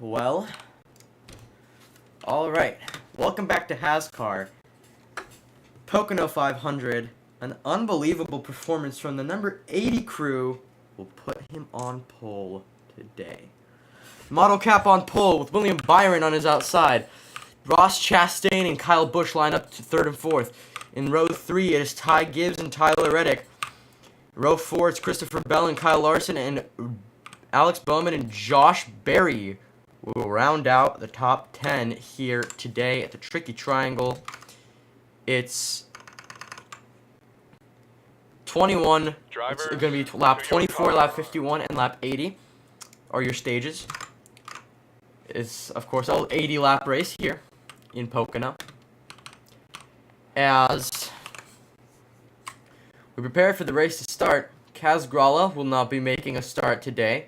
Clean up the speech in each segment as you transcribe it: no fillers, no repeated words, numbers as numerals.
Well, alright. Welcome back to HAZCAR. Pocono 500, an unbelievable performance from the number 80 crew will put him on pole today. Model cap on pole with William Byron on his outside. Ross Chastain and Kyle Busch line up to third and fourth. In row 3, it is Ty Gibbs and Tyler Reddick. Row 4, it's Christopher Bell and Kyle Larson, and Alex Bowman and Josh Berry will round out the top 10 here today at the Tricky Triangle. It's 21. It's going to be lap 24, lap 51, and lap 80 are your stages. It's, of course, an 80 lap race here in Pocono. As we prepare for the race to start, Kaz Gralla will not be making a start today.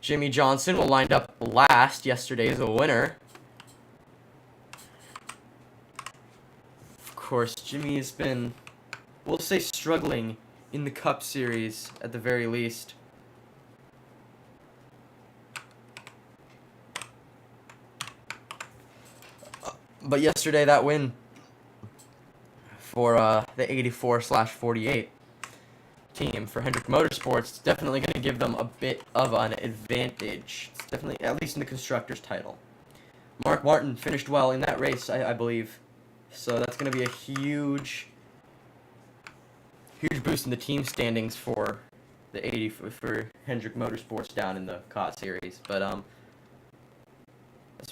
Jimmy Johnson will line up last. Yesterday as a winner. Of course, Jimmy has been, we'll say, struggling in the Cup Series at the very least. But yesterday, that win for the 84/48 team for Hendrick Motorsports is definitely going to give them a bit of an advantage. It's definitely, at least in the Constructors title. Mark Martin finished well in that race, I believe. So that's going to be a huge boost in the team standings for the 80 for Hendrick Motorsports down in the COT series. But as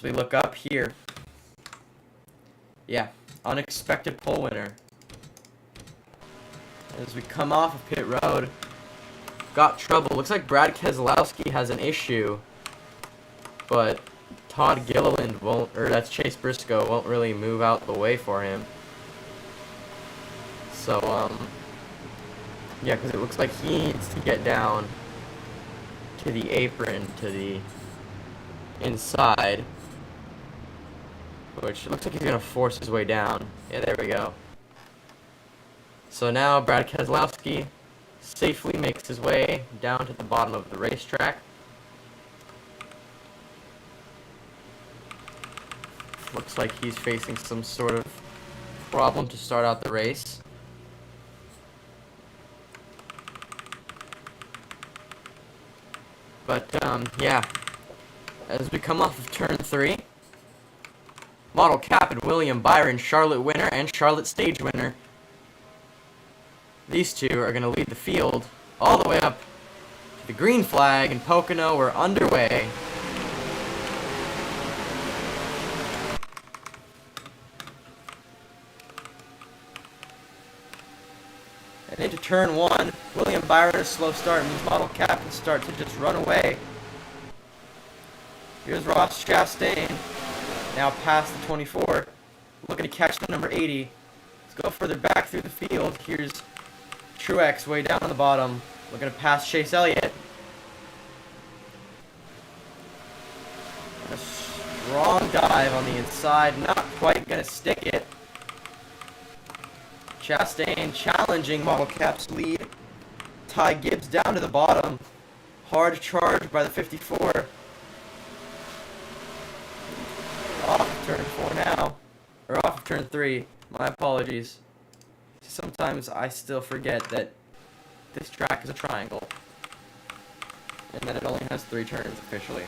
we look up here, yeah, unexpected pole winner. As we come off of pit road, got trouble. Looks like Brad Keselowski has an issue, but Todd Gilliland won't, or that's Chase Briscoe, won't really move out the way for him. So, yeah, because it looks like he needs to get down to the apron, to the inside, which looks like he's going to force his way down. Yeah, there we go. So now Brad Keselowski safely makes his way down to the bottom of the racetrack. Looks like he's facing some sort of problem to start out the race. But, yeah, as we come off of turn 3, Model Captain William Byron, Charlotte winner and Charlotte stage winner. These two are going to lead the field all the way up to the green flag in Pocono. We're underway. And into turn 1, William Byron, a slow start, and his Model Captain start to just run away. Here's Ross Chastain, now past the 24, looking to catch the number 80. Let's go further back through the field. Here's Truex way down on the bottom, looking to pass Chase Elliott. A strong dive on the inside, not quite going to stick it. Chastain challenging Model Cap's lead. Ty Gibbs down to the bottom. Hard charge by the 54. Off of turn 4 now. Or off of turn 3. My apologies. Sometimes I still forget that this track is a triangle. And that it only has 3 turns officially.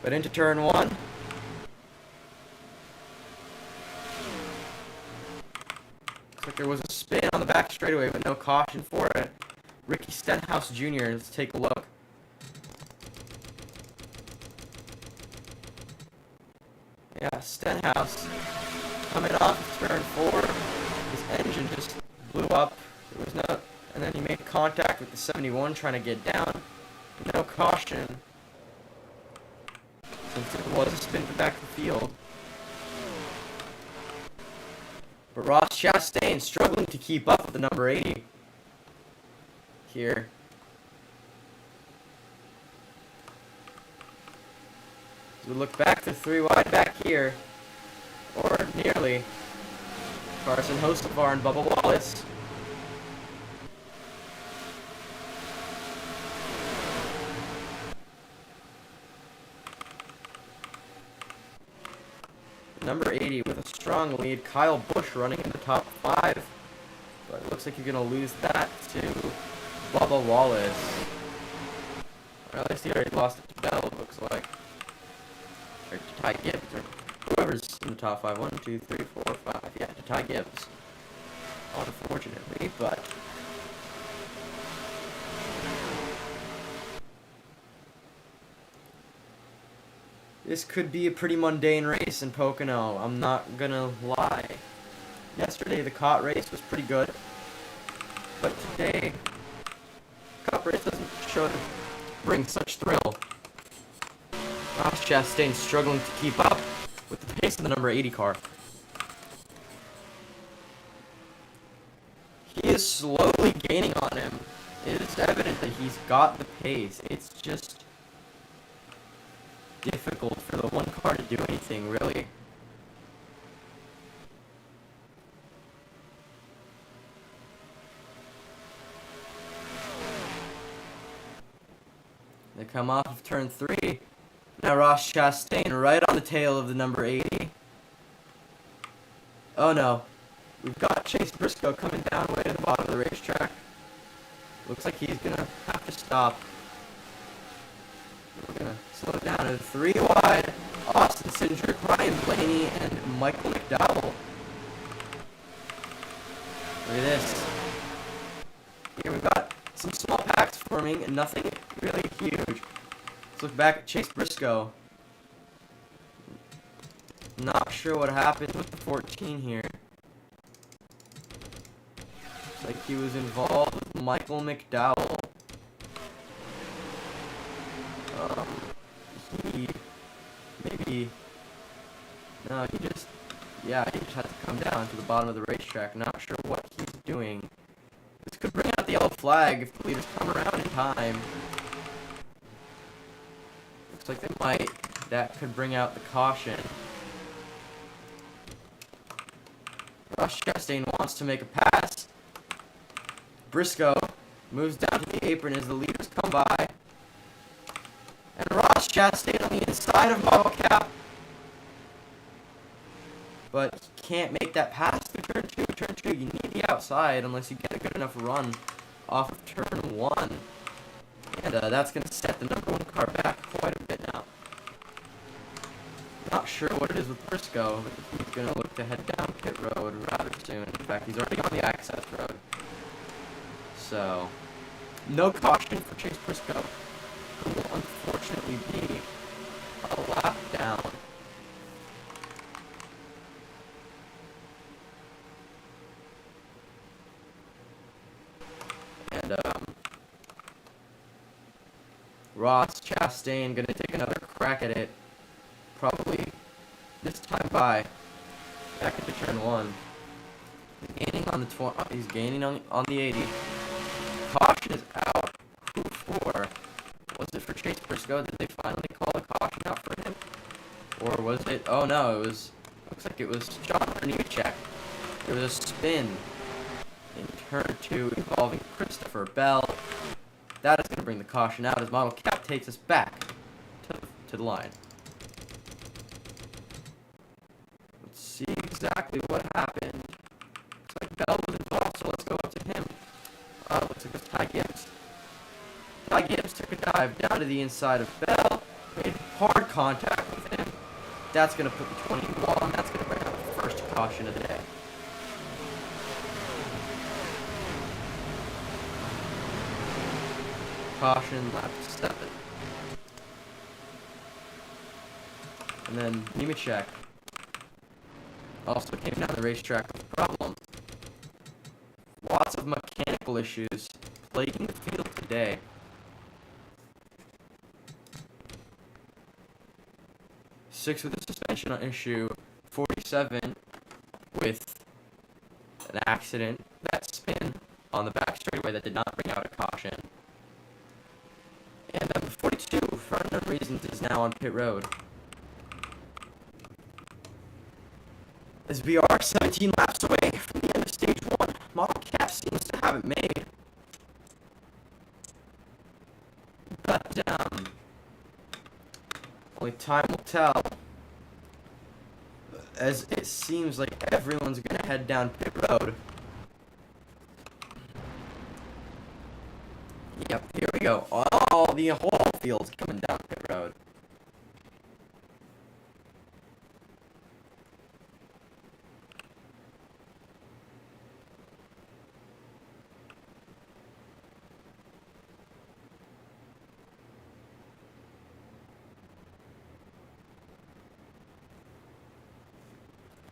But into turn 1. Looks like there was a spin on the back straightaway, but no caution for it. Ricky Stenhouse Jr., let's take a look. Yeah, Stenhouse coming off of turn 4. His engine just blew up. There was no, and then he made contact with the 71 trying to get down. No caution. Since it was a spin back to the field. But Ross Chastain struggling to keep up with the number 80 here. As we look back to 3 wide back here, or nearly, Carson Hocevar and Bubba Wallace. number 80 with a strong lead. Kyle Busch running in the top 5. But it looks like you're going to lose that to Bubba Wallace. Or at least he already lost it to Bell, it looks like. Or to Ty Gibbs, or whoever's in the top 5. 1, 2, 3, 4, 5. Yeah, to Ty Gibbs. Unfortunately, but this could be a pretty mundane race in Pocono. I'm not gonna lie. Yesterday the COT race was pretty good, but today COT race doesn't show to bring such thrill. Ross Chastain's struggling to keep up with the pace of the number 80 car. He is slowly gaining on him. It is evident that he's got the pace. It's just difficult for the one car to do anything, really. They come off of turn 3. Now Ross Chastain right on the tail of the number 80. Oh no. We've got Chase Briscoe coming down way to the bottom of the racetrack. Looks like he's gonna have to stop. We're gonna slow it down to 3 wide. Austin Cindric, Ryan Blaney, and Michael McDowell. Look at this. Here we've got some small packs forming and nothing really huge. Let's look back at Chase Briscoe. Not sure what happened with the 14 here. Looks like he was involved with Michael McDowell. He just had to come down to the bottom of the racetrack. Not sure what he's doing. This could bring out the yellow flag if the leaders come around in time. Looks like they might. That could bring out the caution. Ross Chastain wants to make a pass. Briscoe moves down to the apron as the leaders come by. And Ross Chastain on the inside of BioCup. But he can't make that pass to turn 2. Turn 2, you need the outside unless you get a good enough run off of turn 1. And that's going to set the number 1 car back quite a bit now. Not sure what it is with Briscoe, but he's going to look to head down pit road rather soon. In fact, he's already on the access road. So, no caution for Chase Briscoe, who will unfortunately be a lap down. And, Ross Chastain gonna take another crack at it. Probably this time by back into turn 1. He's gaining on the he's gaining on the 80. Caution is out. Who for? Was it for Chase Briscoe? Did they finally call a caution out for him? Or was it? Oh no, it was. Looks like it was John Nemechek. There was a spin in turn 2 involving Christopher Bell. That is going to bring the caution out as Model Cap takes us back to the line. Let's see exactly what happened. Looks like Bell was involved, so let's go up to him. Looks like it was Ty Gibbs. Ty Gibbs took a dive down to the inside of Bell, made hard contact with him. That's going to put the 20 in the wall, and that's going to bring out the first caution of the day. Caution, lap 7. And then Nemechek also came down the racetrack with a problem. Lots of mechanical issues plaguing the field today. Six with a suspension issue, 47 with an accident, that spin on the back straightaway that did not bring out a caution. And 42, for unknown reasons, is now on pit road. As we are 17 laps away from the end of stage 1, Model Cap seems to have it made. But, only time will tell. as it seems like everyone's gonna head down pit road. Yep, here we go. Oh, the whole field's coming down pit road.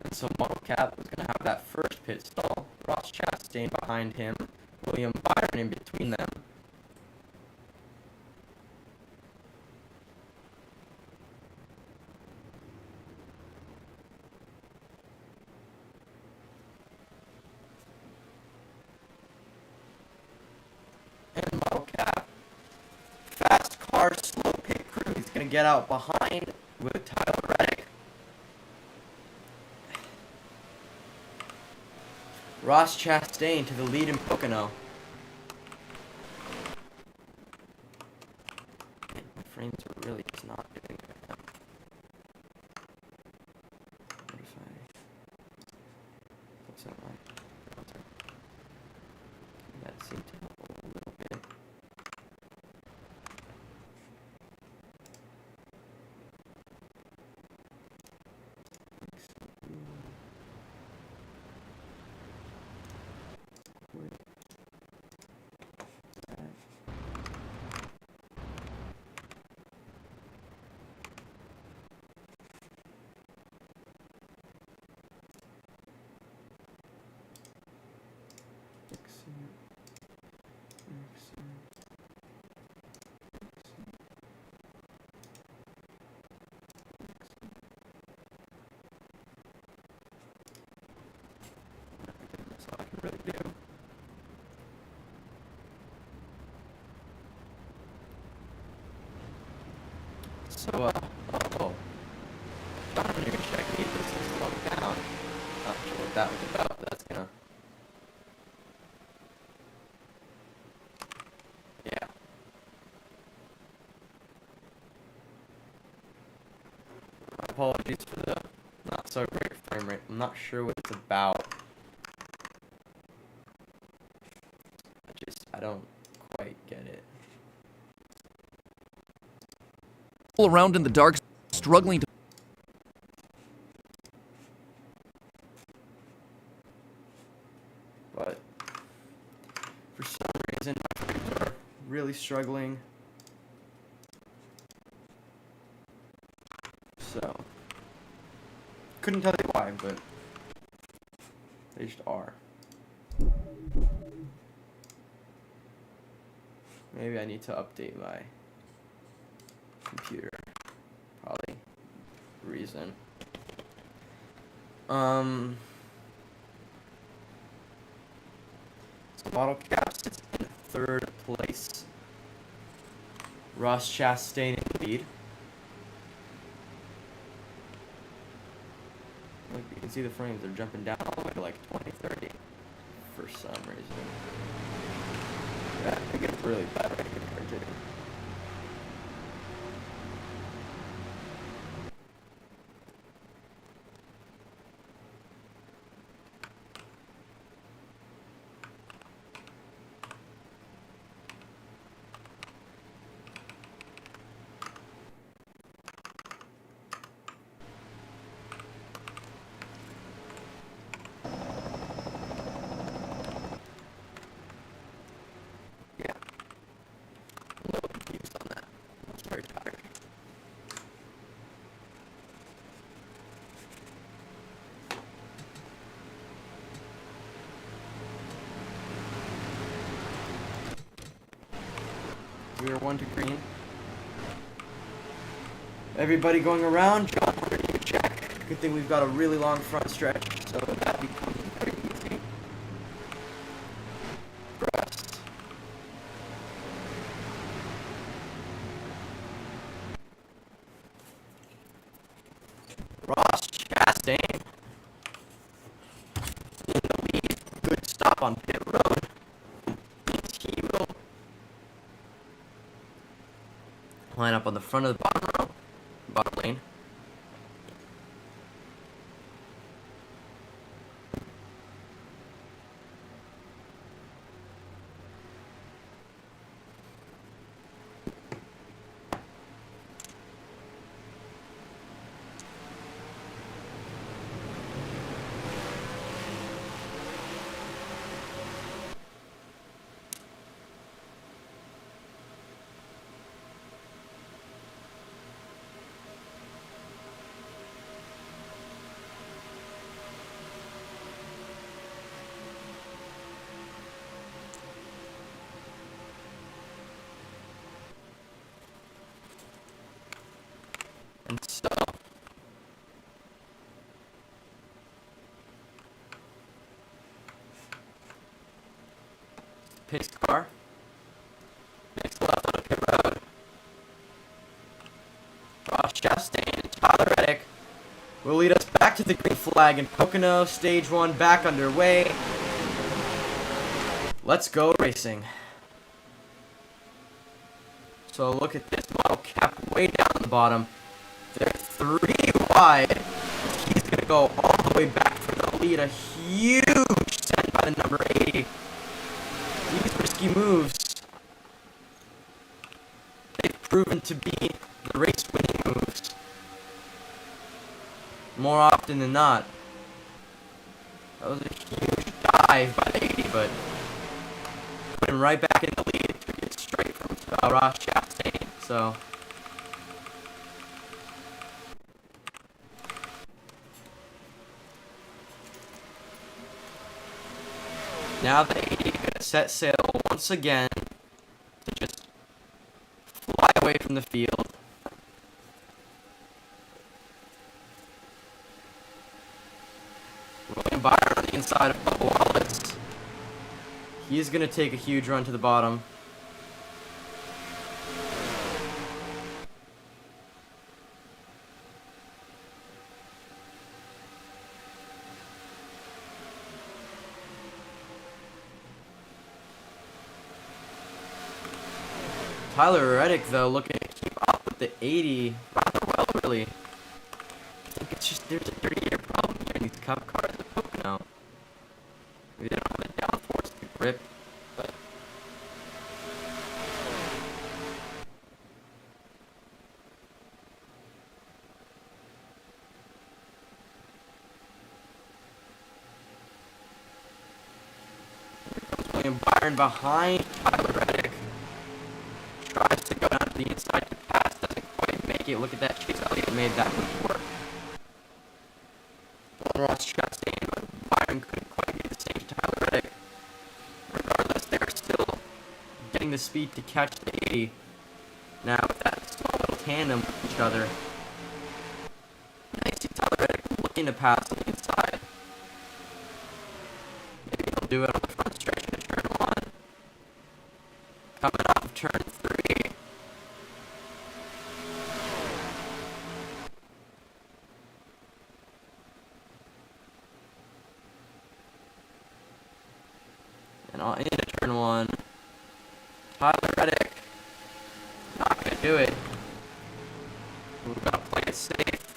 And so Model Cap was going to have that first pit stall. Ross Chastain behind him. William Byron in between them. And Model Cap. Fast car, slow pit crew. He's going to get out behind with Tyler Reddick. Ross Chastain to the lead in Pocono. Man, my frames are really just not doing good now. What if I put some on filter? That seemed to help a little bit. That's all I can really do. So, oh, Dominic check me. This is slowed down. Not sure what that was about. That's gonna. Yeah. My apologies for the not so great frame rate. I'm not sure what it's about. I don't quite get it. Around in the dark, struggling to. But for some reason, my frames are really struggling. So, couldn't tell you why, but they just are. Maybe I need to update my computer. Probably reason. So Model Cap sits in third place. Ross Chastain in the lead. Look, you can see the frames, they're jumping down all the way to like 20, 30 for some reason. Yeah, I think it's really bad right here, too. We are 1 to green. Everybody going around. John, where do you check? Good thing we've got a really long front stretch, so that becomes very easy for us. Ross Chastain in the lead. Good stop on pit road. He will line up on the front of the bottom lane. Ross Chastain and Tyler Reddick will lead us back to the green flag in Pocono. Stage 1 back underway. Let's go racing. So look at this model cap way down the bottom. They're 3 wide. He's going to go all the way back for the lead. A huge send by the number 80. These risky moves, they've proven to be the race-winning moves. More often than not. That was a huge dive by the 80, but put him right back in the lead. Took it straight from Ross Chastain. So now the 80 gonna set sail once again to just fly away from the field. William Byron on the inside of Bubba Wallace. He's gonna take a huge run to the bottom. Tyler Reddick, though, looking to keep up with the 80 rather well, really. I think it's just there's a dirty air problem here in these Cup cars at Pocono. Maybe they don't have the downforce to grip, but here comes William Byron behind Tyler Reddick. Tries to go down to the inside to pass, doesn't quite make it. Look at that, Chase Elliott made that move work. Ross Chastain, but Byron couldn't quite do the same to Tyler Reddick. Regardless, they're still getting the speed to catch the 80. Now with that small little tandem with each other. Now you see Tyler Reddick looking to pass on the inside. Maybe he'll do it on the front stretch into turn 1. Coming off of turn 3. And on into turn 1. Tyler Reddick. Not going to do it. We've got to play it safe.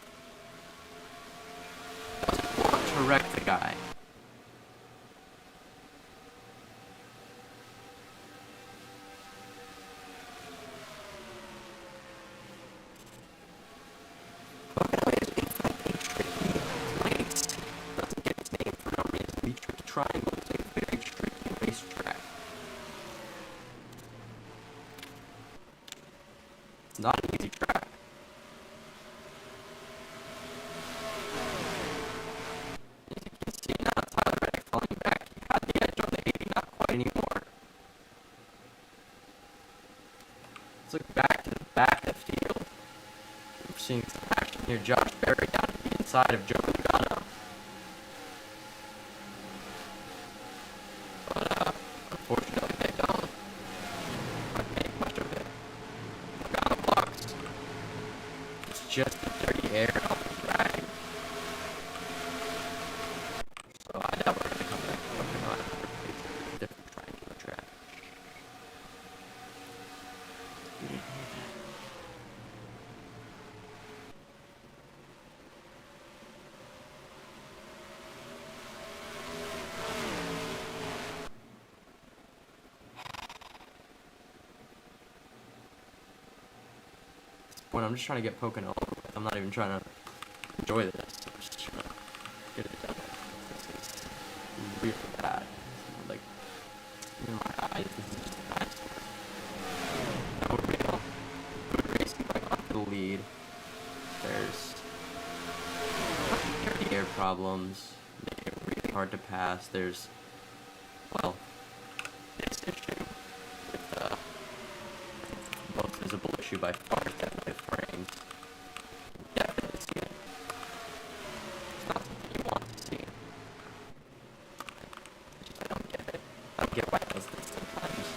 Doesn't want to wreck the guy. Triangle is a very tricky racetrack. It's not an easy track. As you can see now, Tyler Reddick falling back. He had the edge on the 80, not quite anymore. Let's look back to the back of the field. We're seeing some action here. Josh Berry down to the inside of Joe Logano. Unfortunately, they don't make much of it. Logano blocks. It's just the dirty air off the drag. So I doubt we're going to come back to Pocono on a different triangular track. When I'm just trying to get Pocono over with. I'm not even trying to enjoy this. I'm just trying to get it done. This is really bad. Like, in my eyes, this is just a dinosaur. No real good racing going on for the lead. There's dirty air problems. Make it really hard to pass. There's, well, this issue with most visible issue by far is definitely the frames. Definitely see it. It's not something you want to see. I don't get it. I don't get why it does this sometimes.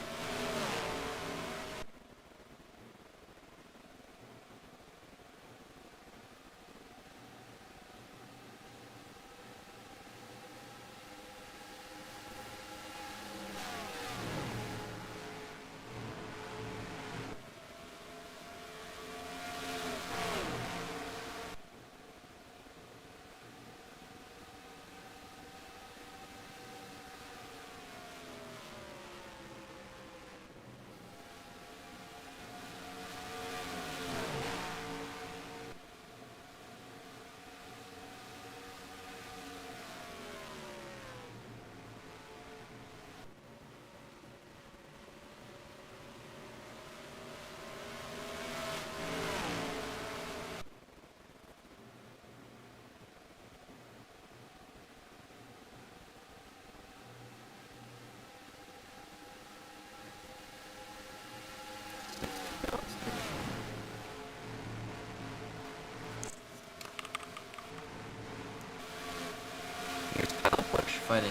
fighting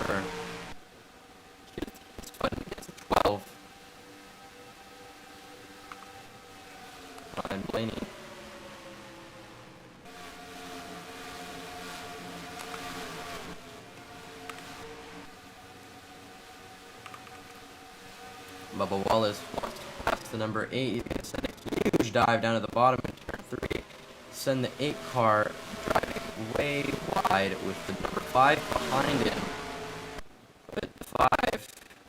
her. He's fighting against a 12. Ryan Blaney. Bubba Wallace wants to pass the number 8. He's going to send a huge dive down to the bottom in turn 3. Send the 8 car driving way wide with the number 5 behind him. With the 5 going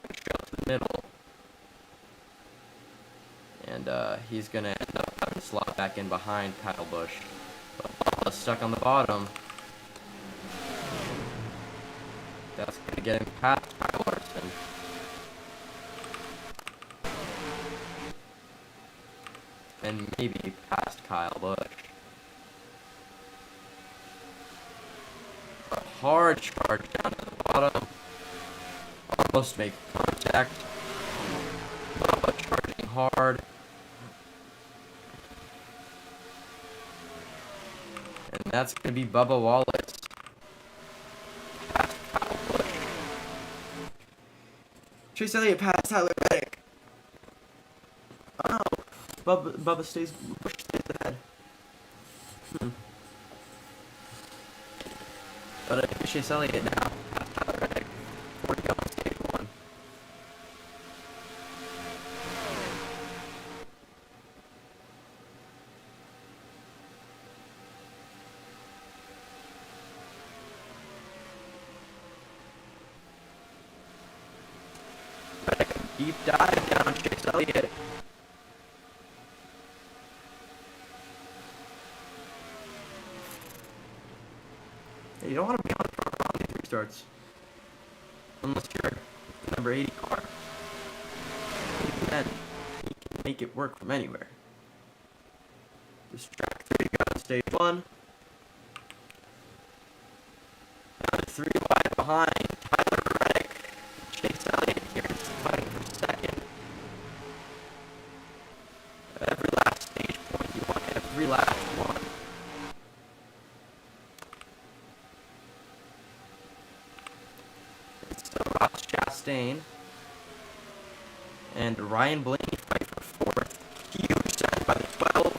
to trail to the middle. And he's going to end up having to slot back in behind Kyle Busch. But Bubba's stuck on the bottom. That's going to get him past Kyle Larson. And maybe past Kyle Busch. A hard charge down to the bottom. Almost make contact. Bubba charging hard. And that's going to be Bubba Wallace. Past Kyle Busch. Chase Elliott past Tyler Reddick. Oh. Bubba stays, Busch stays ahead. But I think Chase Elliott now. Tyler Reddick. 40 on stage 1. Reddick, a deep dive down on Chase Elliott. You don't want to be on the front row on these restarts. Unless you're the number 80 car. Even then, you can make it work from anywhere. This track 3 got on stage 1. Down to 3 wide behind. Tyler Reddick. Chase Elliott here is fighting for second. Every last stage point, you want every last one. Chastain and Ryan Blaney fight for 4th. Huge set by the 12.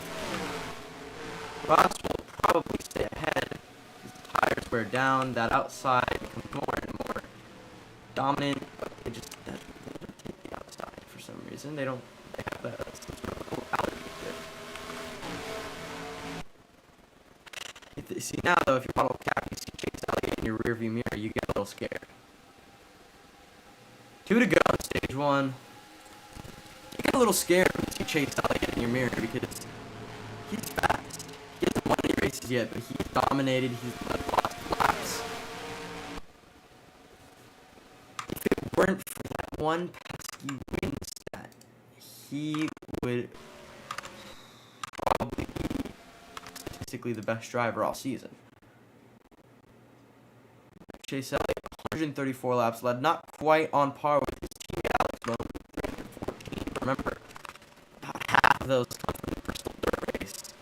Ross will probably stay ahead. His tires wear down. That outside becomes more and more dominant, but they don't take the outside for some reason. They have some sort of little allergy to it. See now though, if you're bottle cap, you see Chase Elliott in your rearview mirror, you get a little scared. 2 to go on stage 1. You get a little scared when you see Chase Elliott in your mirror because he's fast. He hasn't won any races yet, but he's dominated. He's led lots of laps. If it weren't for that one pesky win stat, he would probably be statistically the best driver all season. Chase Elliott, 134 laps led, not quite on par with his teammate Alex Bowman, 314. Remember, about half of those come from the Bristol Dirt Race.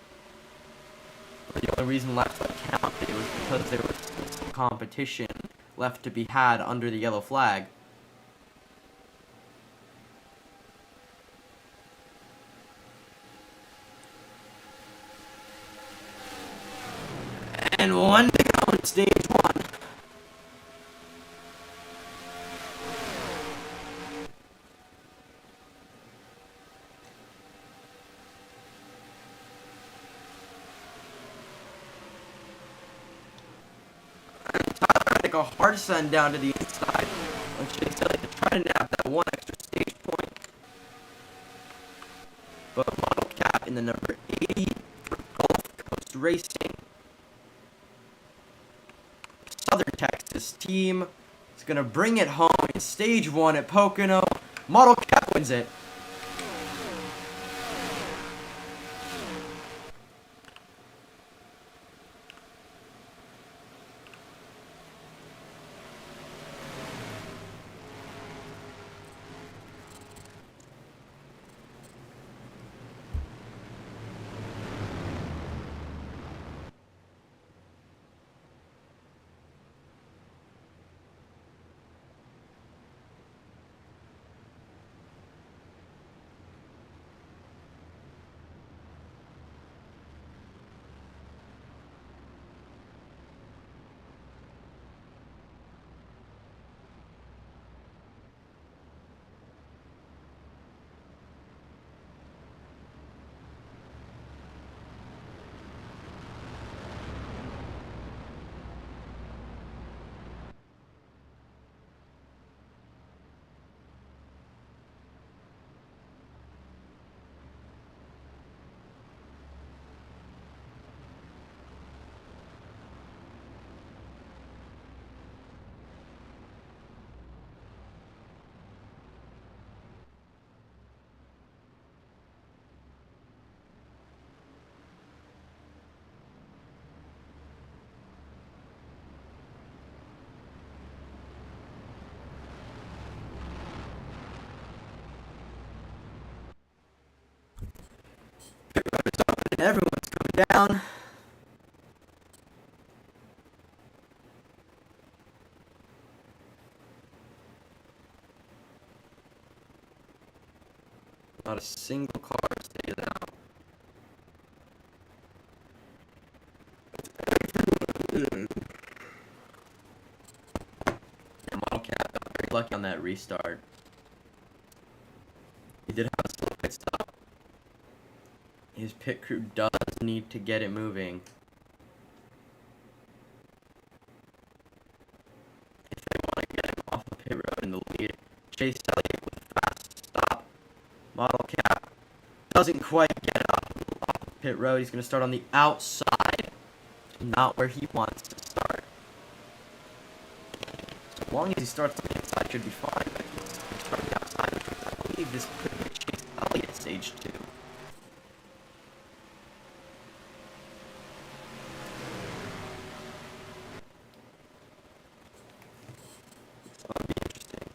But the only reason laps got counted was because there was still some competition left to be had under the yellow flag. And 1 to go on stage 1. A hard send down to the inside on Chase Elliott to try to nab that 1 extra stage point. But model cap in the number 80 for Gulf Coast Racing. Southern Texas team is going to bring it home in stage 1 at Pocono. Model cap wins it. Everyone's coming down. Not a single car stays out. Yeah, Model Cat got very lucky on that restart. He did have a slow pit stop. His pit crew does need to get it moving. If they want to get him off the pit road in the lead. Chase Elliott with a fast stop. Model Cat doesn't quite get it off the pit road. He's going to start on the outside. Not where he wants to start. So as long as he starts on the inside, should be fine. But he's going to start on the outside, which I believe this could be Chase Elliott stage 2. So that'll be interesting.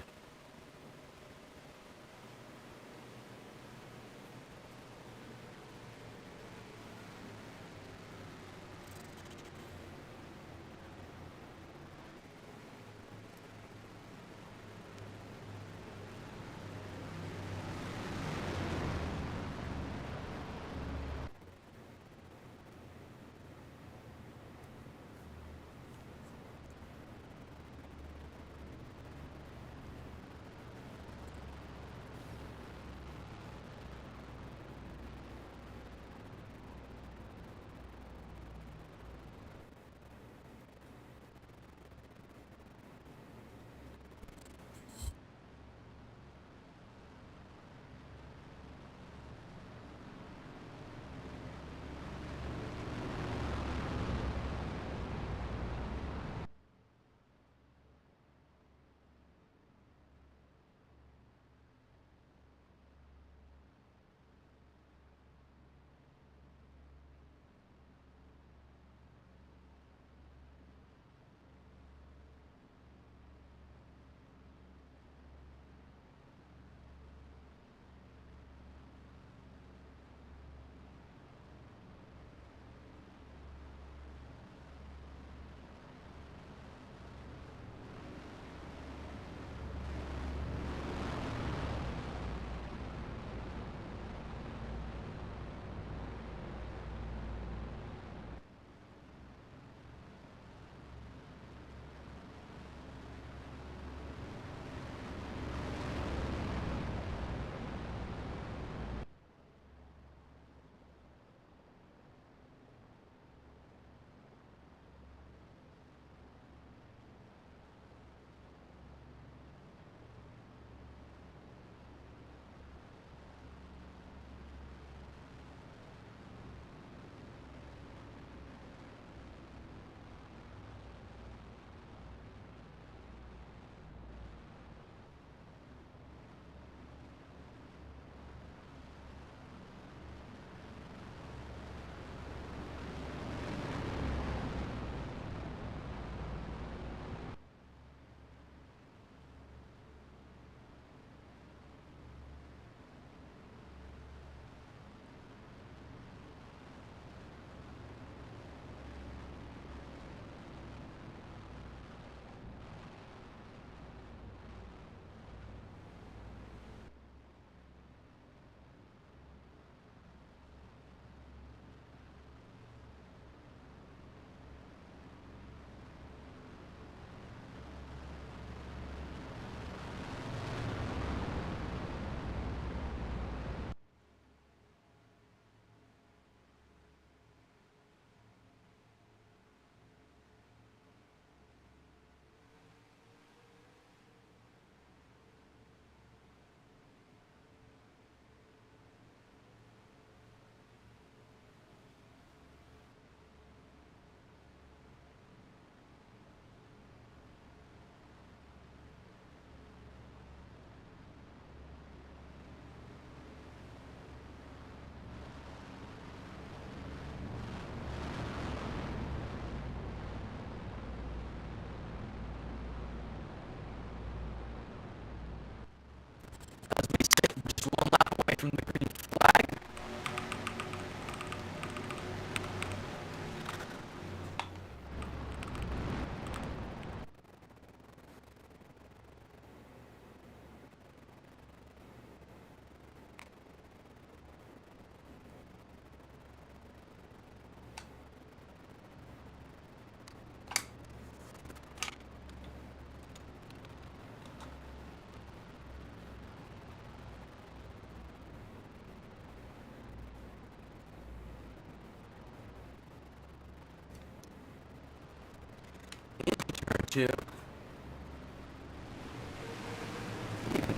2.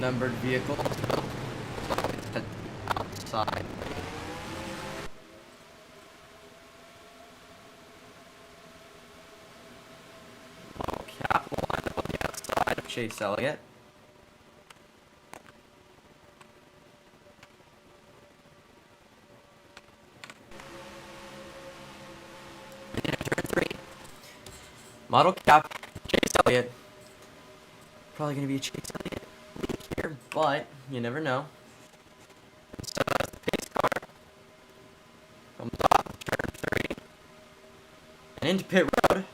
Numbered vehicles outside. Cap will line up on the outside of Chase Elliott. And in turn 3, model cap, Chase Elliott. Probably going to be a Chase Elliott leak here, but you never know. So that's the pace car. Comes off turn 3. And into pit road.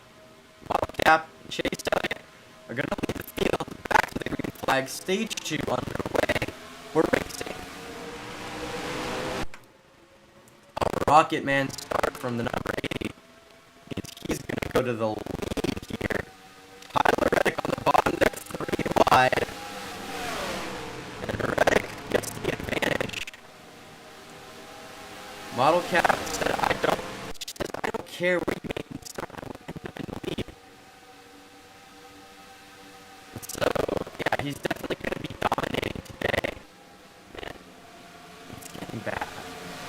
Model cap, Chase Elliott are going to leave the field back to the green flag. Stage 2 underway. We're racing. A Rocket Man start from the number 80. He's going to go to the lead here. Tyler Reddick on the bottom there, 3 wide. And Reddick gets the advantage. Model cap said, I don't care where you make me start. I will end up in the lead. So, yeah, he's definitely going to be dominating today. Man, it's getting bad.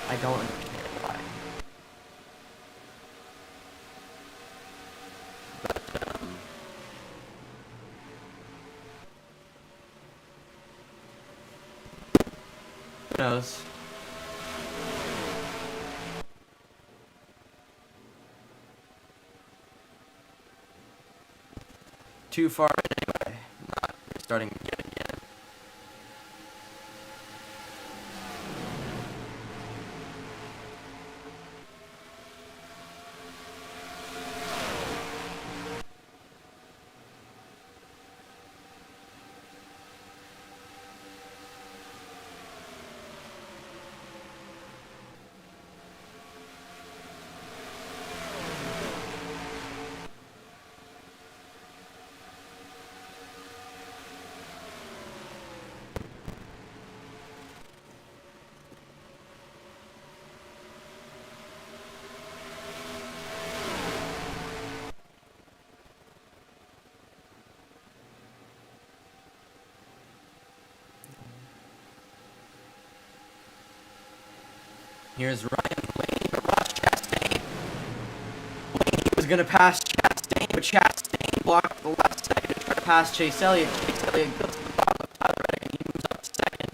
I don't understand why. But, who knows? Too far anyway. Not restarting yet again. Here's Ryan Blaney, but Ross Chastain. Blaney was going to pass Chastain, but Chastain blocked the left second to try to pass Chase Elliott. Chase Elliott goes to the bottom of Tyler Reddick, and he moves up to second.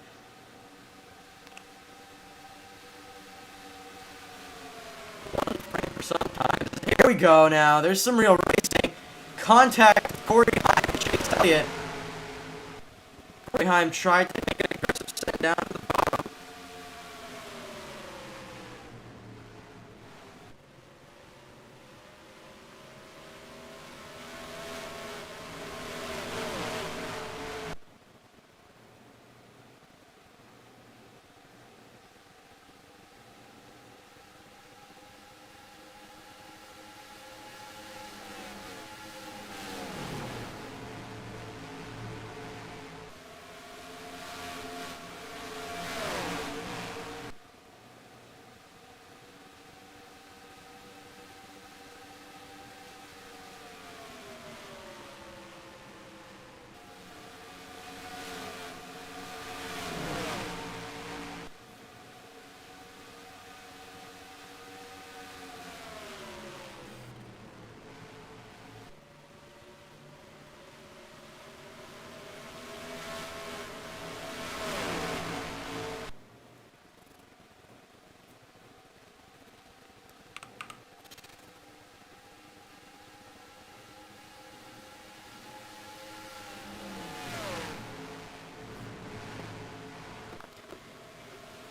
One frame for some time. Here we go now. There's some real racing. Contact Corey Heim and Chase Elliott. Corey Heim tried to make an aggressive set down to the bottom.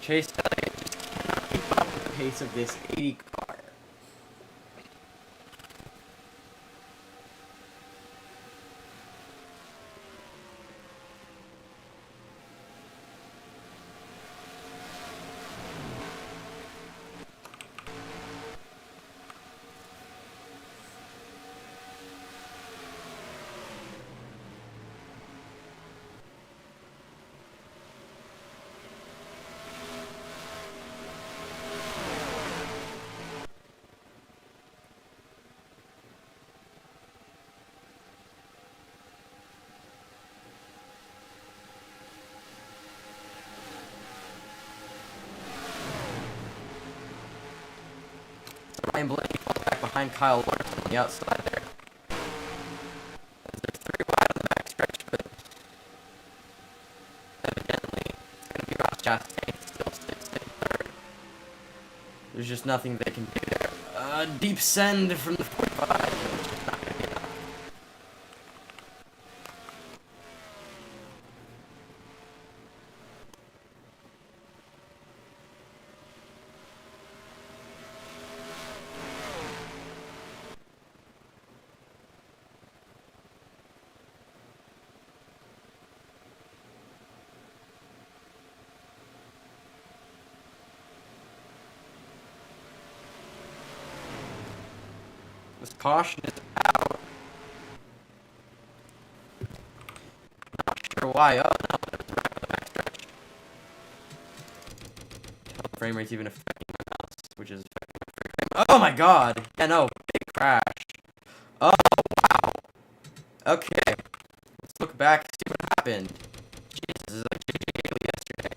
Chase Elliott just cannot keep up with the pace of this 80 car. Ryan Blaney falls back behind Kyle Larson on the outside there. There's 3 wide on the back stretch, but evidently it's going to be Ross Chastain still sits in third. There's just nothing they can do there. Deep send from the 45, which is not going to be enough. This caution is out. Not sure why. Oh, no, but it's right on the backstretch. Frame rate's even affecting my mouse, which is affecting my frame. Oh my god! Yeah, no, big crash. Oh, wow. Okay. Let's look back and see what happened. Jesus, this is like JJ Haley yesterday.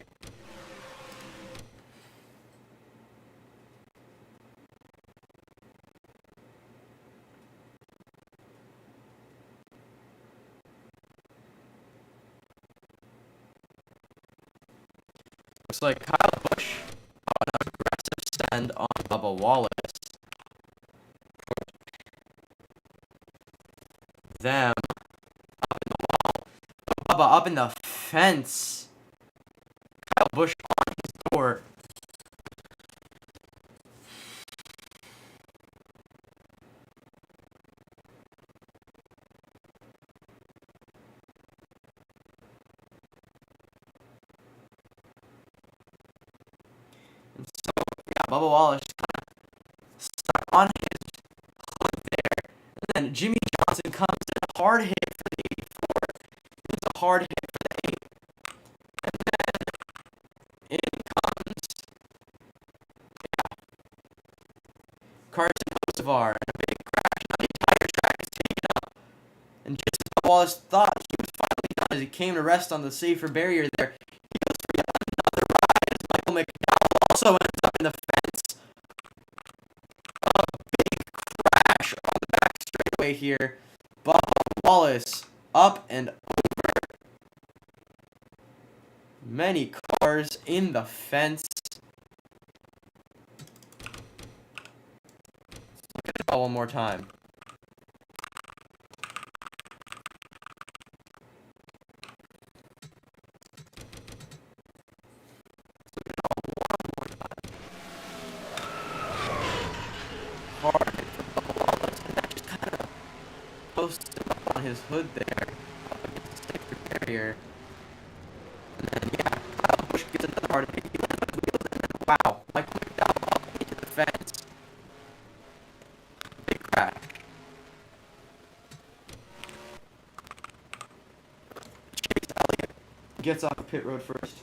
Looks like Kyle Busch on an aggressive send on Bubba Wallace. Them up in the wall. Bubba up in the fence. Kyle Busch on his door. And so, yeah, Bubba Wallace kind of stuck on his hood there. And then Jimmy Johnson comes in a hard hit for the 84. It's a hard hit for the 8. And then in comes Carson Hocevar and a big crash on the entire track is taken up. And just as Bubba Wallace thought he was finally done as he came to rest on the safer barrier there, he goes for yet another ride as Michael McDowell also ends up in the fence. A big crash on the back straightaway here. Bubba Wallace up and over. Many cars in the fence. Let's look at it all one more time. Hard for Bubba Wallace, and that just kind of posted up on his hood there, up against the safety barrier. And then, yeah, Kyle Busch gets another hard hit. He lands on his wheels, and then, wow, Michael McDowell up into the fence. Big crash. Chase Elliott gets off the pit road first.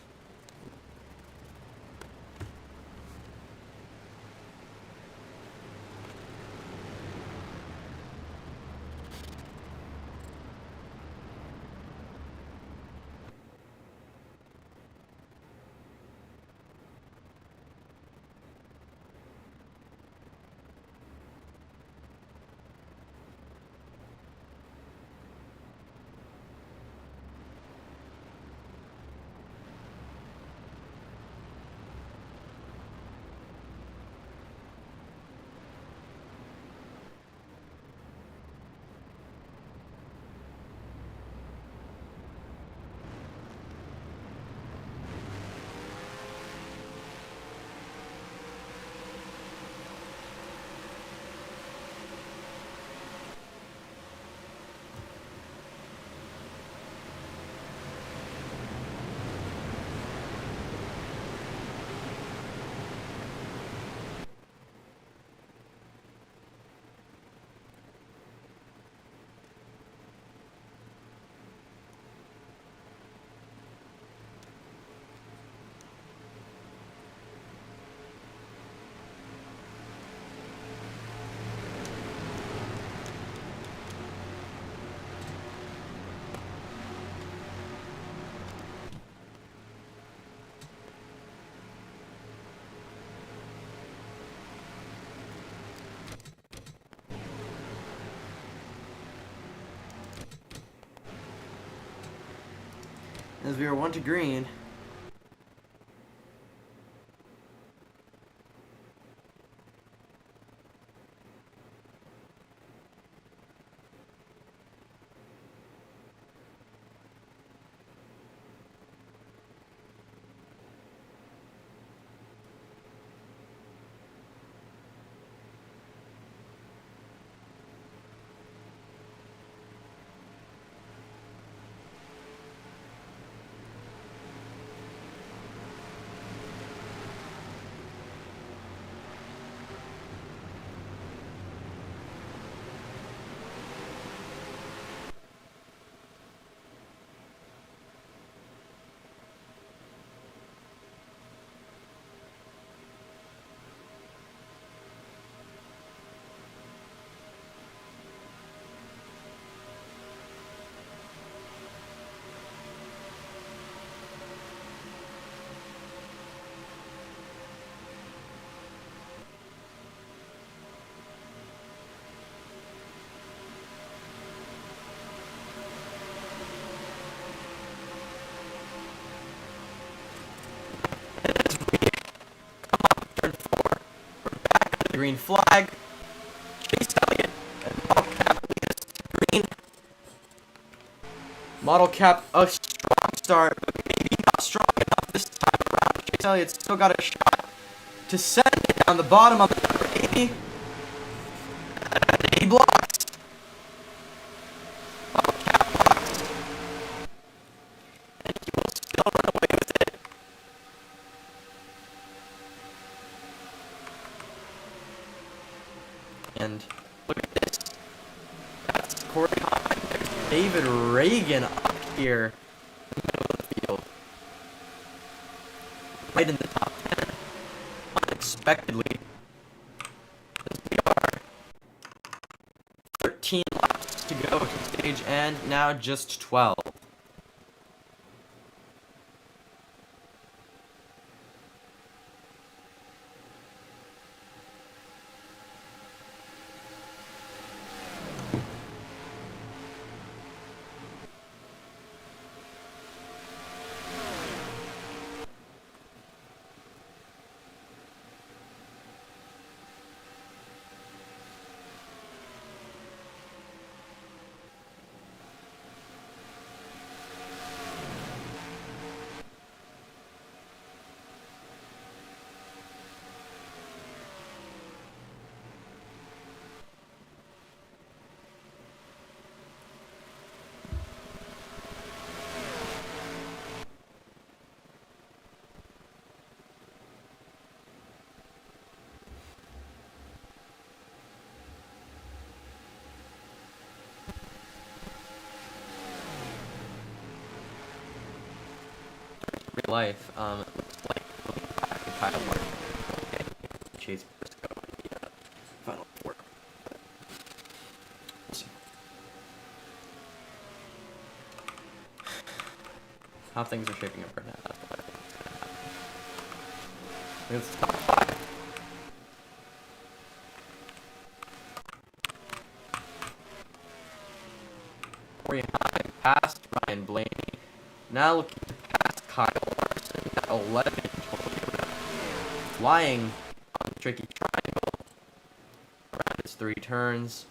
as we are 1 to green. The green flag. Chase Elliott and Model Cap lead us to green. Model Cap a strong start, but maybe not strong enough this time around. Chase Elliott's still got a shot to send it down the bottom of the number 80. And he blocks. Model Cap blocks. And he will still run away with it. And look at this. That's Corey Hahn. There's David Reagan up here in the middle of the field. Right in the top 10. Unexpectedly. As we are 13 laps to go to stage end. Now just 12. Real life, it looks like we'll be back in Kyle Martin. Okay, Chase Briscoe in the final four. But we'll see. How things are shaping up right now, that's what I think is going to happen. It's top 5. Corey Hahn past Ryan Blaney. Now looking to pass Kyle Larson at 11 Toyota. Flying on the tricky triangle around its 3 turns.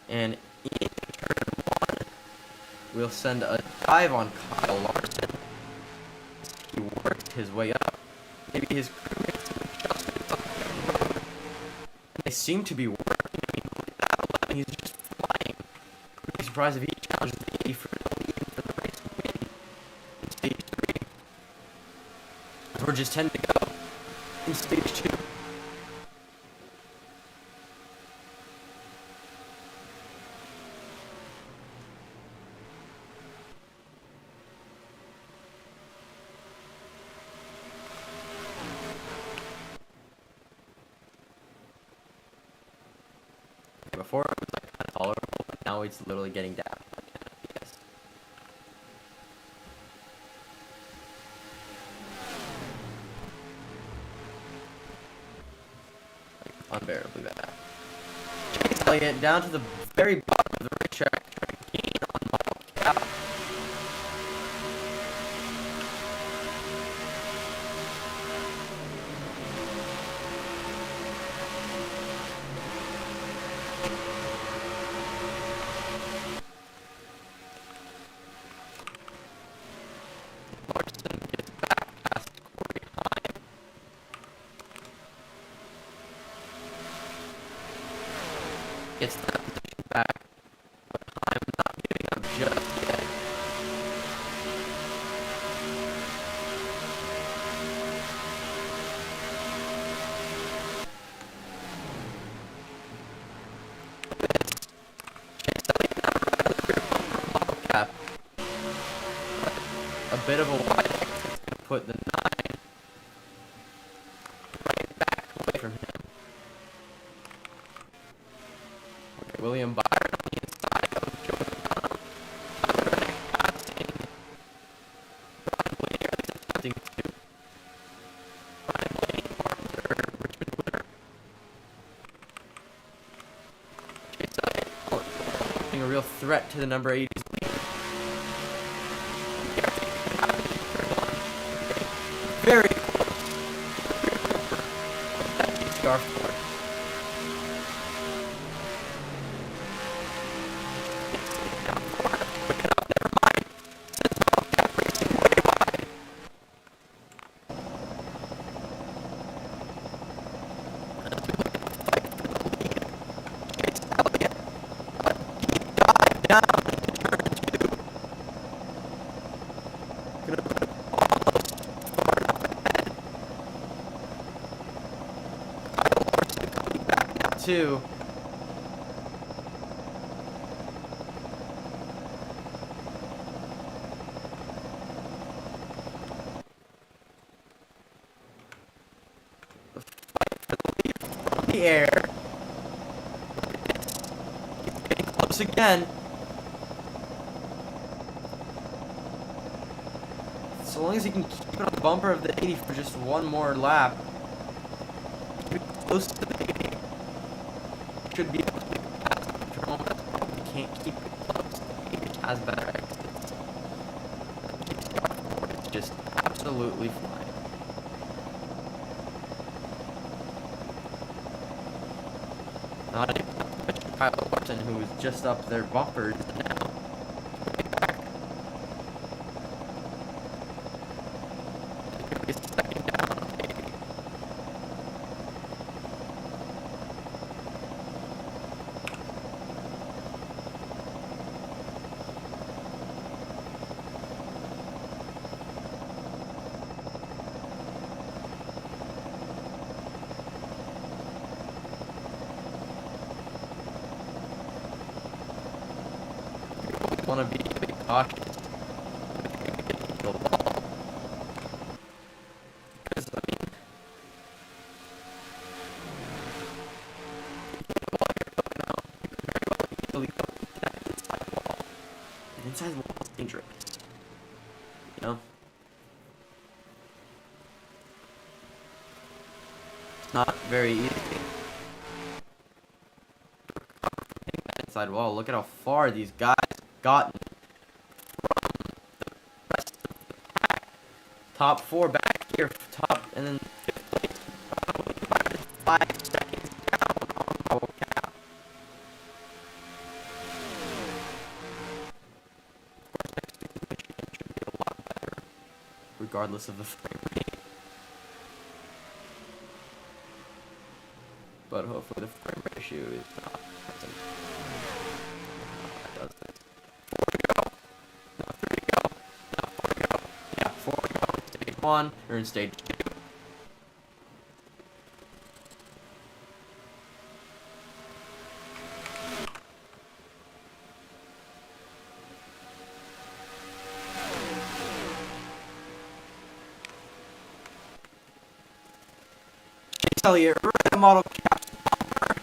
And in turn 1, we'll send a dive on Kyle Larson. He worked his way up. Maybe his crew makes some adjustments on the road. And they seem to be working. I mean, look at that 11. He's just flying. I'd be surprised if he challenges the 80 for the lead for the race win in stage 3. We're just 10 to go in stage 2. Before it was like kind of tolerable, but now it's literally getting down to like 10 FPS. Like, unbearably bad. Chase Elliott down to the very bottom of the racetrack, trying to gain on Larson gets back past Corey Heim. Gets that position back, but Heim not giving up just yet. BioCup. A bit of a wide exit is going to put the 9 right back away from him. Okay, William Byron on the inside of Joe Pocono. Passing. Brian Blaney, or at least attempting to. Brian Blaney, Martin Luther, Richmond Winter. Chase Elliott, being a real threat to the number 80's lead. Very close. That HAZCAR Ford. Down corner. Quick enough, never mind. Sends BioCup racing way wide. As we look at the fight for the lead, Chase Elliott, a deep dive down into turn 2. Gonna put it almost far enough ahead. Kyle Larson coming back now too. The fight for the lead from the air. He's getting close again. So long as he can keep it on the bumper of the 80 for just one more lap, keep it close to the 80, should be able to make it past the Patron. That's probably can't keep it close. The 80 has better exits. The HAZCAR Ford is just absolutely flying. Not even Mr. Kyle Larson, who was just up their bumpers now. Second down on the 80. You want to be a bit cautious. The wall. Because, I mean, while you're Pocono, you could very well easily go into that inside wall. And inside wall is dangerous. You know? It's not very easy. That inside wall. Look at how far these guys have gotten from the rest of the pack. Top 4 back here, top, and then 5th place, probably 5 seconds down on BioCup. Of course, next week in Michigan should be a lot better, regardless of the frame rate. But hopefully the frame ratio is not present. That does it. 4 to go. No, 3 to go. No, 4 to go. Yeah, 4 to go. Stage 1, or in stage 2. Chase Elliott, right at model cap bumper.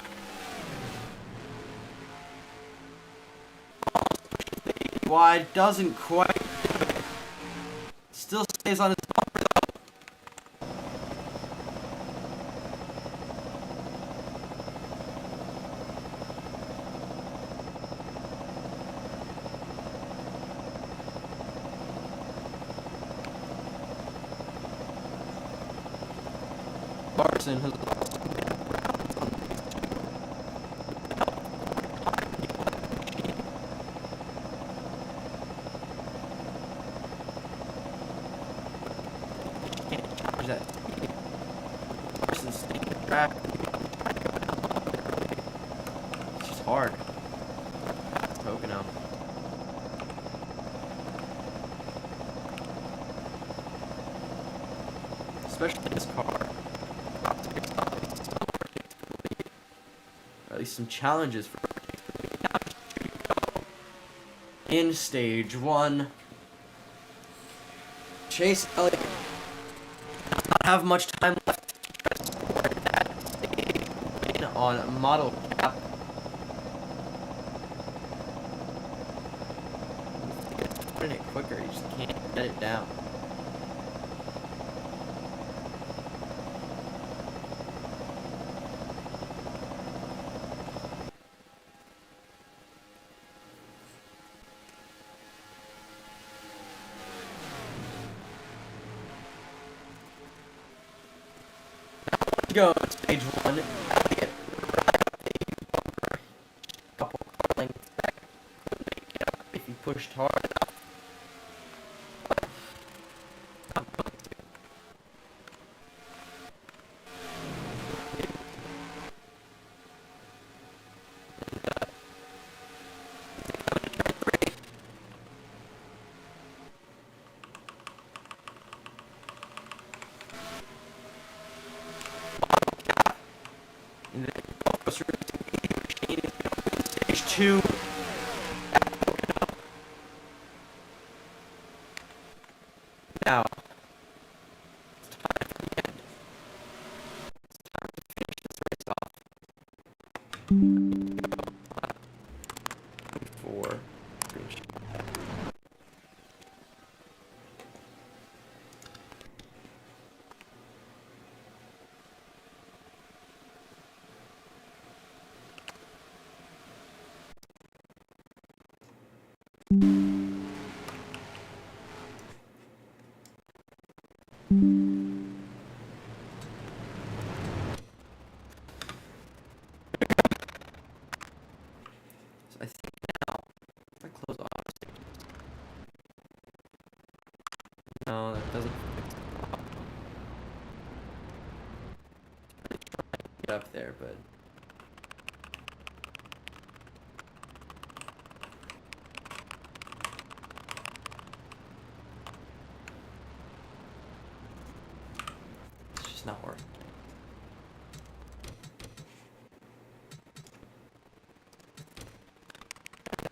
Almost pushes the 80 wide, doesn't quite do it. Still stays on his bumper though. Larson has also made up ground on these two with the help of that horses stay in the track. It's just hard. It's Pocono. Especially this car. Or at least some challenges for in stage 1. Chase Elliott does not have much time left on model cap. Putting it quicker, you just can't get it down. Let's go stage 1. Elliott couple car lengths back. Couldn't make it up if he pushed hard enough. And then stage 2. Now, it's time for the end. It's time to finish this race off. 4. So I think now, if I close off stages. No, that doesn't fix the problem. I'm trying to get up there, but it's just not working.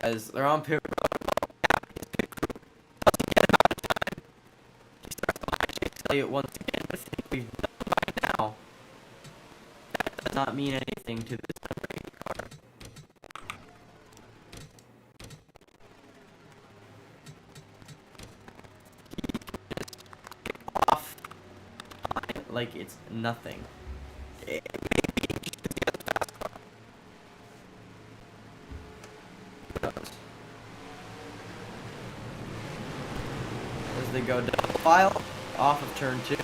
As they're on pit road, doesn't get out of time. He starts behind Chase Elliott once again, but I think we've done by now. That does not mean anything to this number 8 car. Off like it's nothing. As they go down the file, off of turn 2.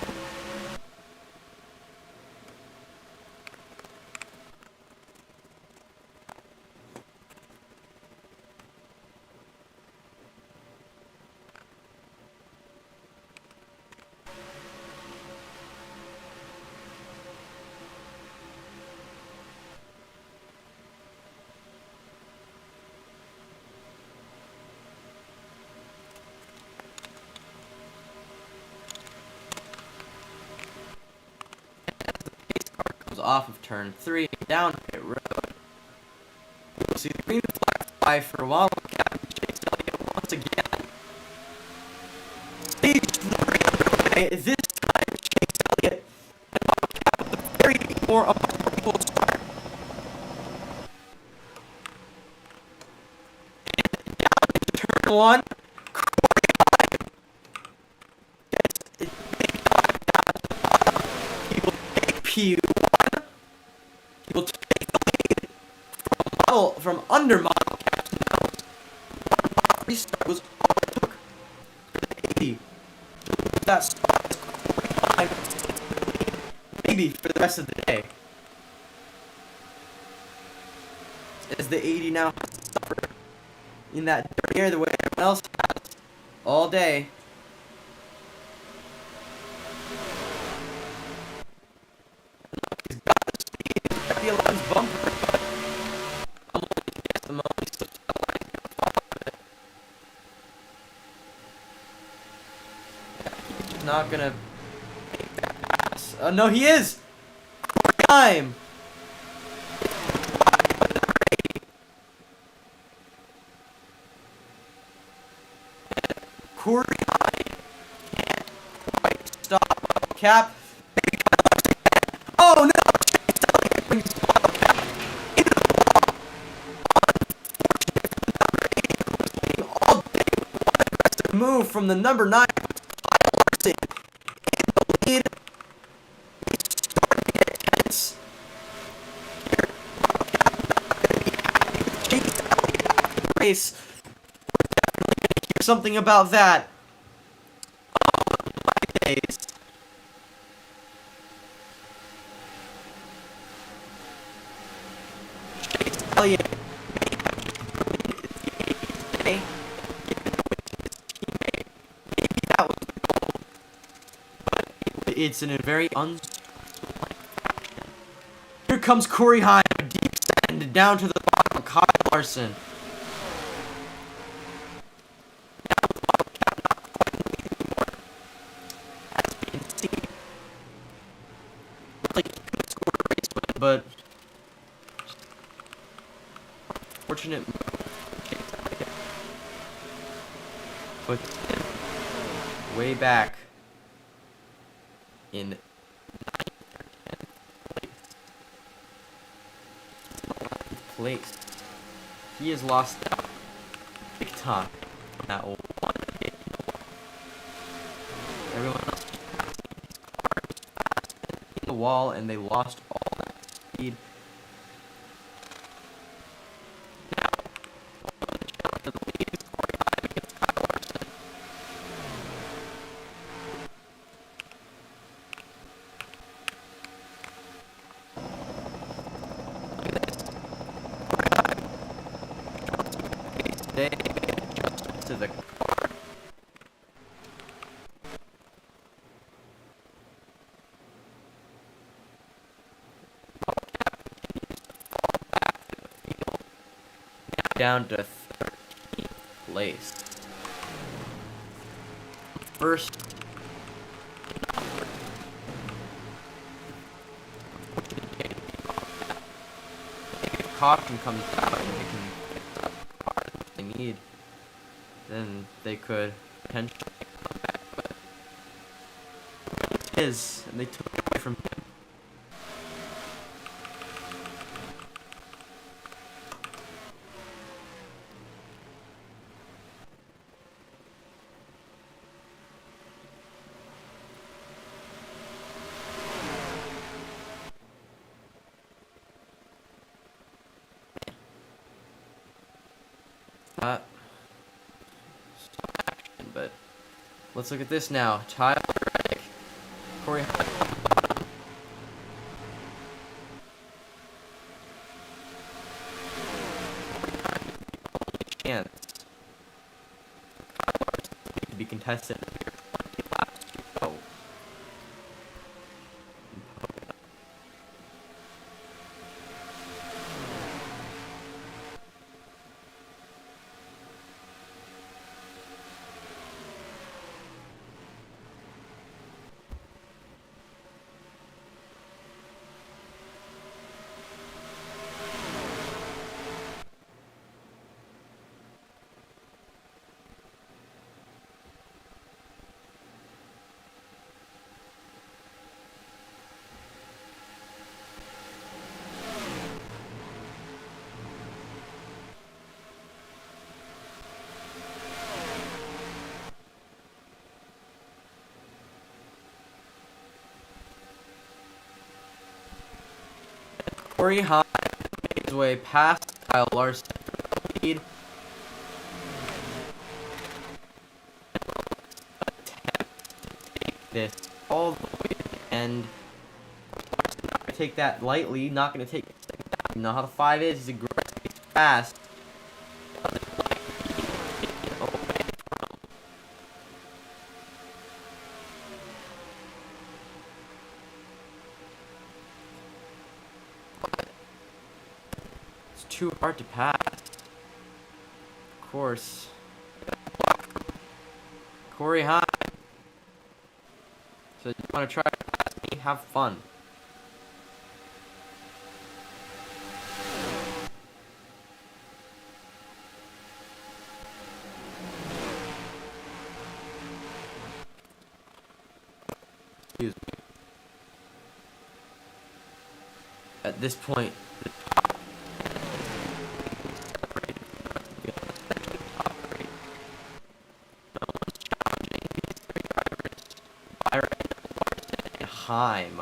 Off of turn 3, down pit road. We'll see the green flag fly for Waddle Captain Chase Elliott once again. Stage 3 underway. This time, Chase Elliott and Waddle Cap with a very more uncomfortable start. And down into turn 1. Gets the big car down to the bottom. He will take P1. He will take the lead from under model Cap's nose. One restart was all it took for the 80 to lose that spot. Maybe for the rest of the day. As the 80 now has to suffer in that dirty air the way everyone else has all day. not gonna pass. No, he is! Time! Corey can't quite stop. Cap. Oh no! Move from the number 9 lead. Race. Hear something about that. Oh my days. Elliott. It's in a very Here comes Corey Hine, deep send down to the bottom. Kyle Larson. But fortunate put way back in 9th place. He has lost out big time on that one hit. Everyone else in the wall, and they lost all that speed. Now, the lead is Corey Hine against Kyle Larson. They adjust to the car. Down to 13th place. First. If caution comes out and they can get the car that they need, then they could potentially come back. But it is, and they took it away from him. Stop action, but let's look at this now. Tyler Reddick, Corey Hine. Chance to be contested here. 20 laps to go. Corey Hine made his way past Kyle Larson for the lead. Attempt to take this all the way to the end. Larson not going to take that lightly, not going to take it second down. You know how the 5 is, he's aggressive, he's fast. Too hard to pass. Of course. Corey Hine. So you want to try to have fun. Excuse me. At this point, Heim.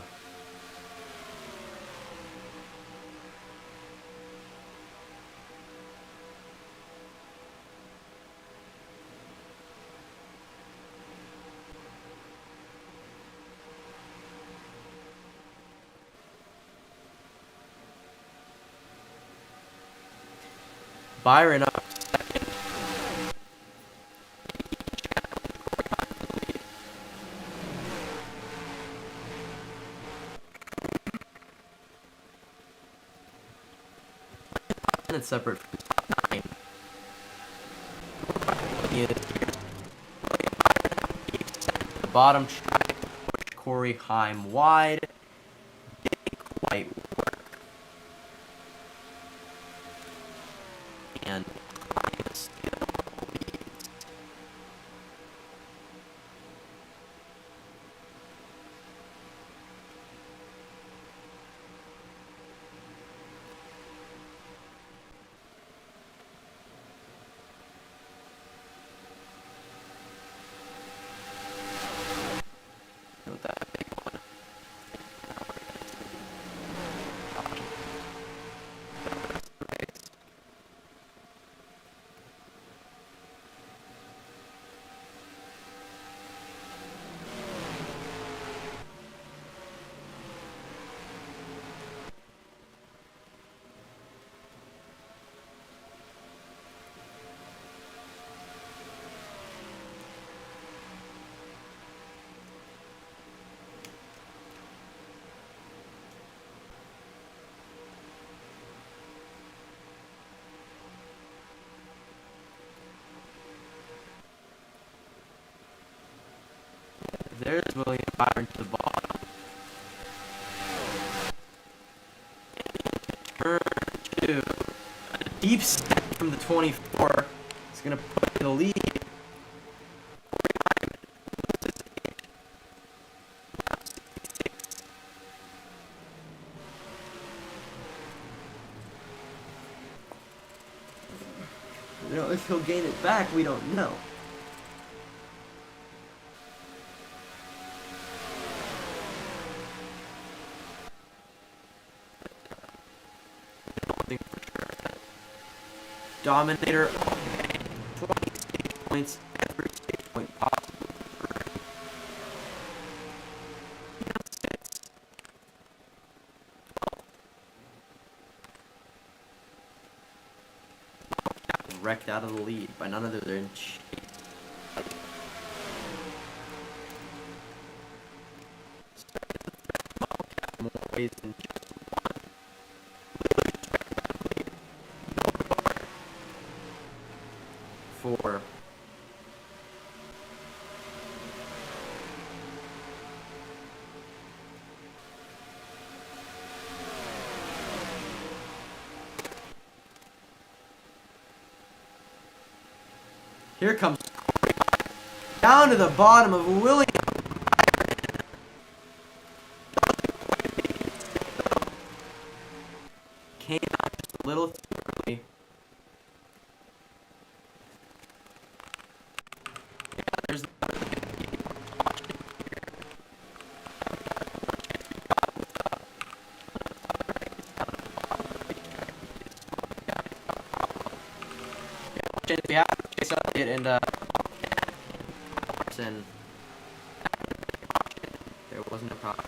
Byron up. It's separate from 9. The bottom track, Corey Heim wide. Didn't quite work. And that big one. There's William Byron to the bottom. Turn 2. A deep step from the 24. It's going to put in the lead. You know, if he'll gain it back, we don't know. Dominator, okay. 26 points, every 6 point possible. Wrecked out of the lead by none other than more ways than just one. 4. Here comes down to the bottom of William. Came out just a little too early. Yeah, there's we have to chase up it and there wasn't a problem.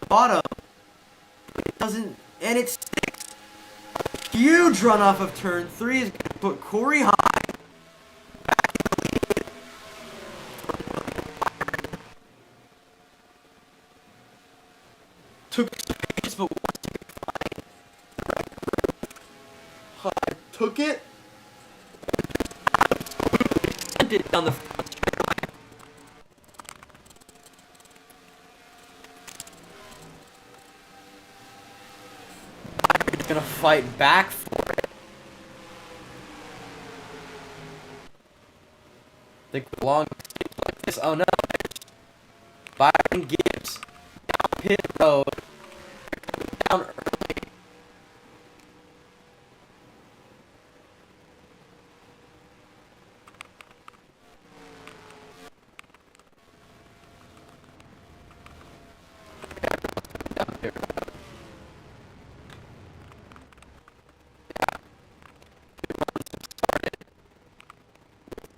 bottom. It doesn't, and it's huge run off of turn 3 is going to put Corey high. Took space, but took it. And did down the front. He's gonna fight back for it. I think long like this. Oh no. Byron Gibbs down pit road. Down early.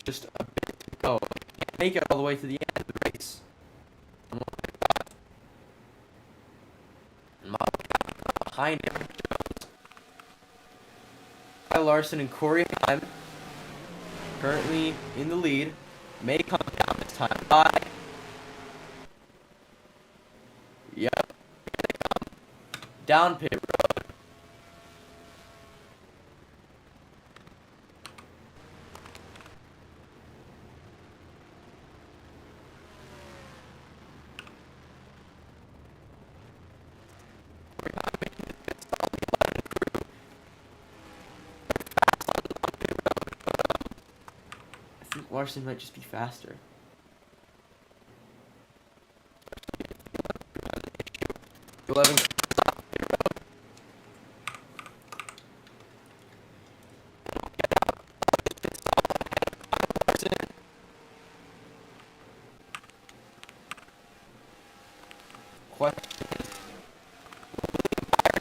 Just a bit to go. Can't make it all the way to the end of the race. Behind him. Kyle Larson and Corey Heim currently in the lead. May come down this time. Bye. Yep. Here they come. Down pit road. I think Larson might just be faster.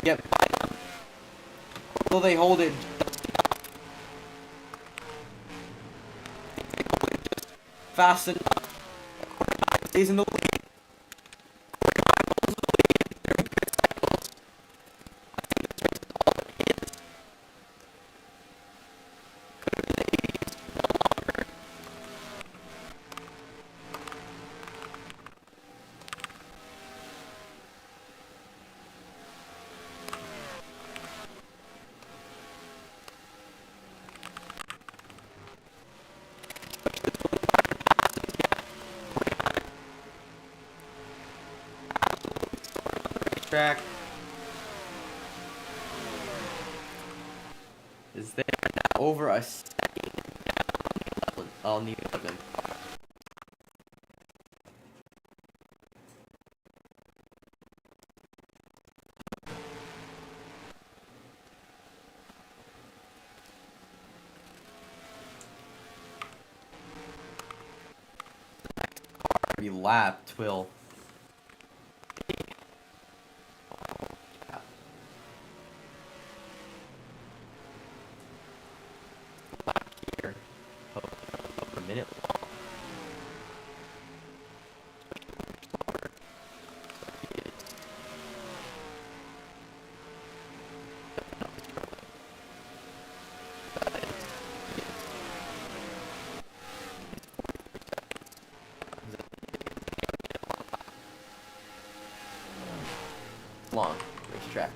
Get by them. Will they hold it? Fast enough. Stays in the lead. Track is there now over a second down on the 11. Be lapped, Twill. Minute long. Long racetrack.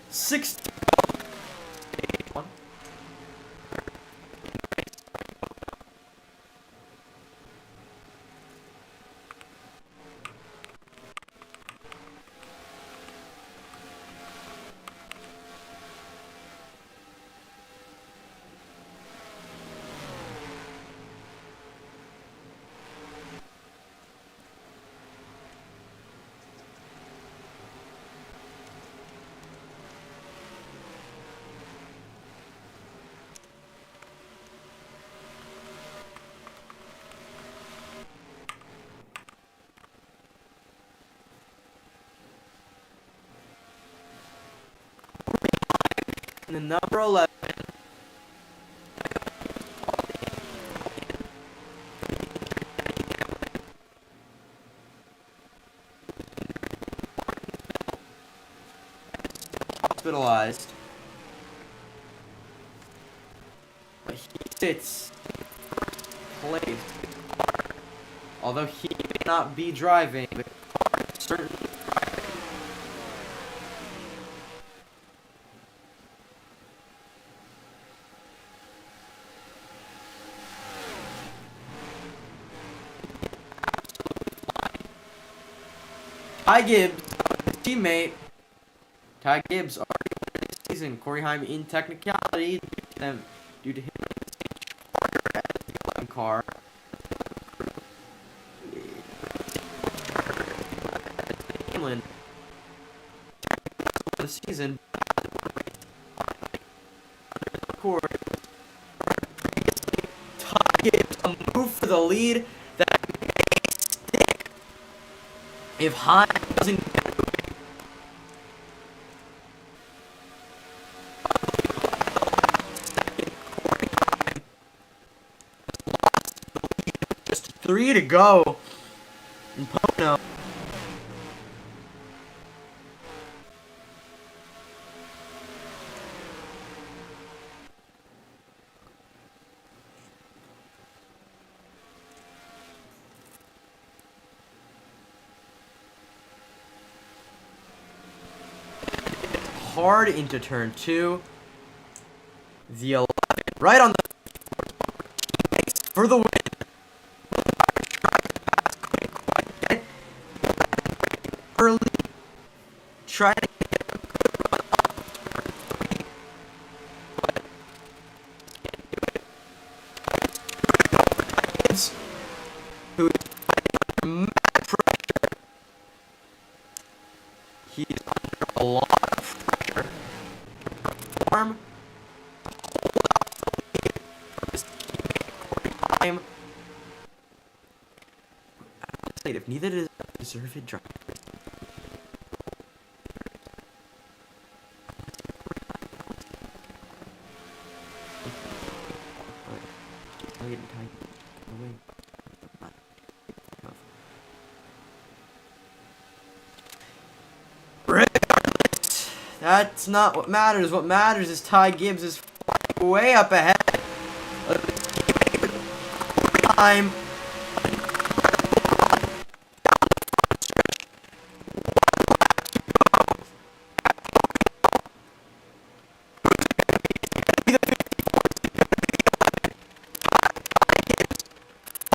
60. And the number 11. Hospitalized. But he sits placed. Although he may not be driving, the car is certainly driving. Ty Gibbs, his teammate. Ty Gibbs already won this season. Corey Heim in technicality due to him in the car. Hamlin the season. Ty Gibbs a move for the lead that may stick if Heim doesn't. Just 3 to go in Pocono. Hard into turn 2. The 11 right on the for the win. Early try to who mad pressure. He's under a lot of pressure to perform. Hold out the lead from his teammate Corey Heim. If neither does deserved driver. Regardless, that's not what matters. What matters is Ty Gibbs is flying way up ahead. Time.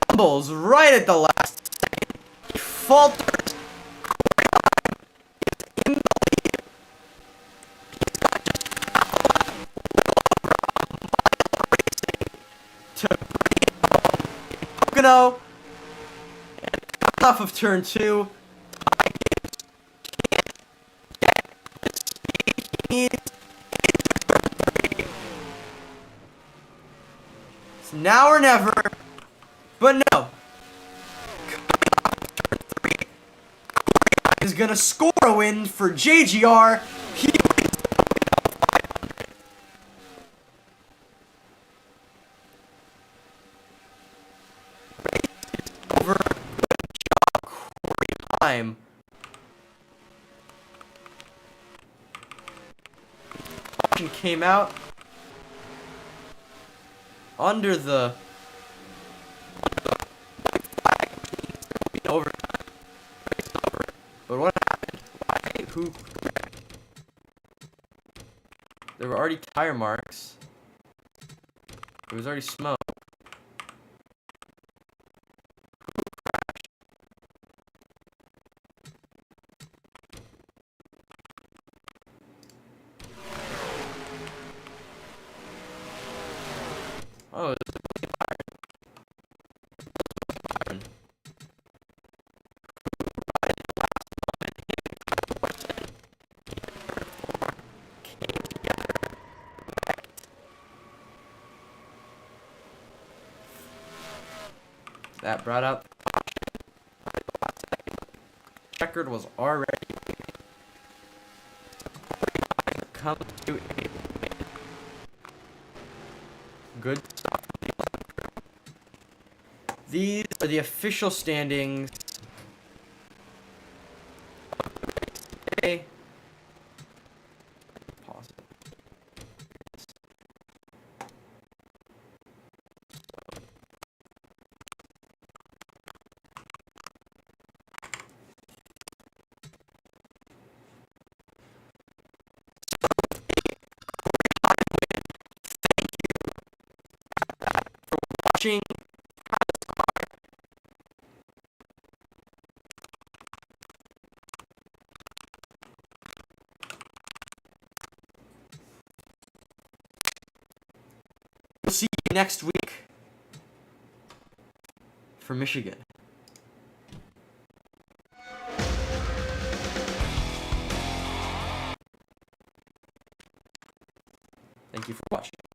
Fumbles right at the last second. He falters. In the lead. He's got just to bring Pocono. And off of turn 2. It's now or never. But no. Turn 3. Is gonna score a win for JGR. He over Corey Heim. Came out under the flag. Over. But what happened? Why? Who? There were already tire marks. There was already smoke. Oh, it was that brought out record was already come to a good stop. These are the official standings. Okay. Pause it. Watching. We'll see you next week for Michigan. Thank you for watching.